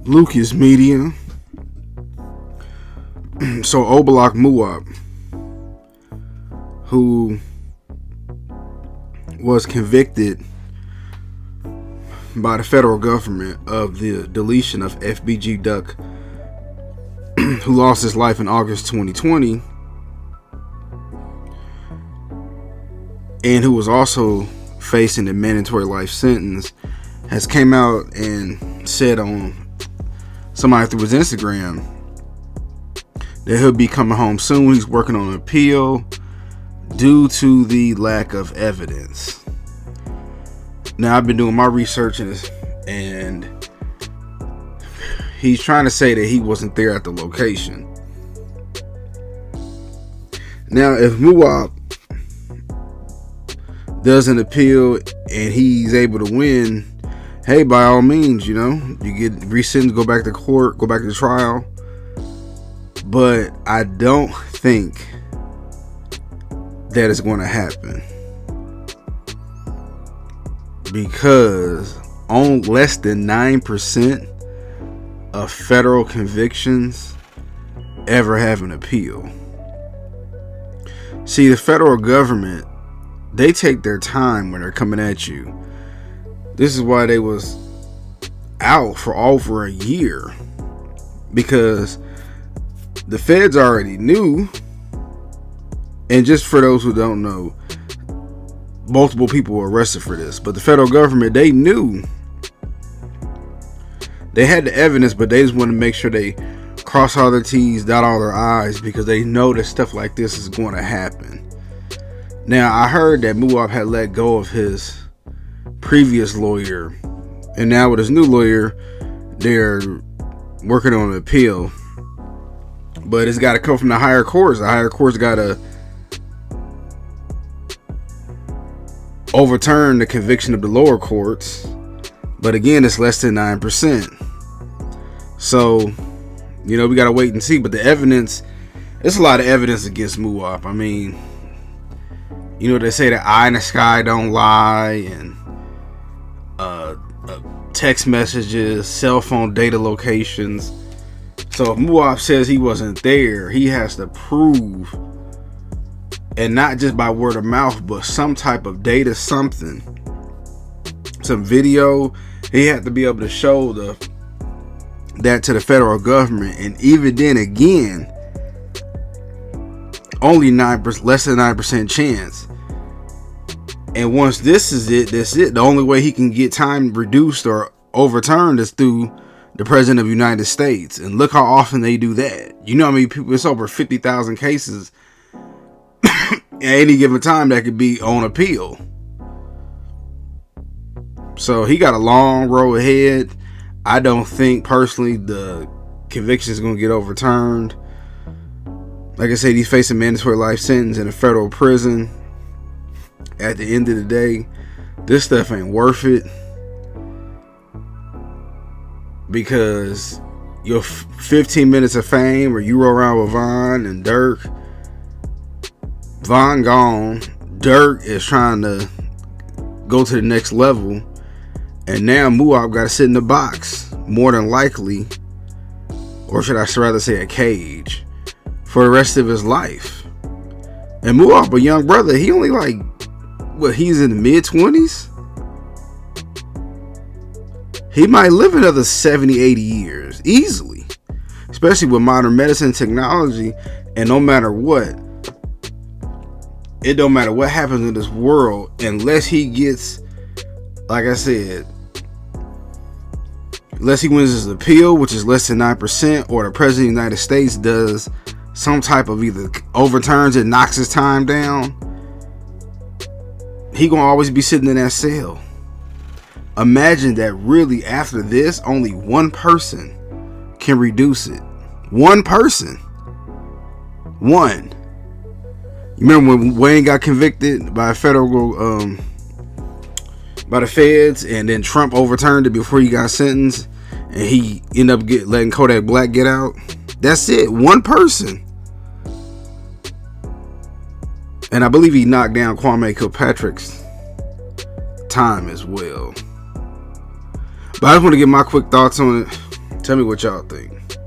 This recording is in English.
Lucas Media. So Obalak Muwop, who was convicted by the federal government of the deletion of FBG Duck, who lost his life in August 2020, and who was also facing a mandatory life sentence, has came out and said on somebody through his Instagram that he'll be coming home soon. He's working on an appeal due to the lack of evidence. Now, I've been doing my research and he's trying to say that he wasn't there at the location. Now, if Muwop does an appeal and he's able to win, hey, by all means, you get resentenced, go back to court, go back to trial. But I don't think that it's going to happen, because on less than 9% of federal convictions ever have an appeal. See, the federal government, they take their time when they're coming at you. This is why they was out for over a year, because the feds already knew. And just for those who don't know, multiple people were arrested for this, but the federal government, they knew. They had the evidence, but they just wanted to make sure they cross all their T's, dot all their I's, because they know that stuff like this is going to happen. Now, I heard that Muwop had let go of his previous lawyer, and now with his new lawyer, they're working on an appeal. But it's got to come from the higher courts. The higher courts got to overturn the conviction of the lower courts. But again, it's less than 9%. So, we got to wait and see. But the evidence, it's a lot of evidence against Muwop. I mean, they say that eye in the sky don't lie, and text messages, cell phone data locations. So if Muwop says he wasn't there, he has to prove, and not just by word of mouth, but some type of data, something, some video. He had to be able to show that to the federal government, and even then, again, only 9%, less than 9% chance. And once this is it, that's it. The only way he can get time reduced or overturned is through the President of the United States. And look how often they do that. How many people, it's over 50,000 cases at any given time that could be on appeal. So he got a long road ahead. I don't think personally the conviction is going to get overturned. Like I said, he's facing mandatory life sentence in a federal prison. At the end of the day, this stuff ain't worth it, because your 15 minutes of fame, or you roll around with Von and Dirk. Von gone. Dirk is trying to go to the next level, and now Muwop got to sit in the box, more than likely, or should I rather say a cage, for the rest of his life. And Muwop, a young brother, he only he's in the mid-20s? He might live another 70, 80 years, easily. Especially with modern medicine and technology. And no matter what, it don't matter what happens in this world, unless he gets, like I said, unless he wins his appeal, which is less than 9%, or the President of the United States does some type of either overturns it, knocks his time down, he gonna always be sitting in that cell. Imagine that really after this, only one person can reduce it. One person. One. You remember when Wayne got convicted by by the feds, and then Trump overturned it before he got sentenced, and he ended up letting Kodak Black get out? That's it. One person. And I believe he knocked down Kwame Kilpatrick's time as well. But I just want to give my quick thoughts on it. Tell me what y'all think.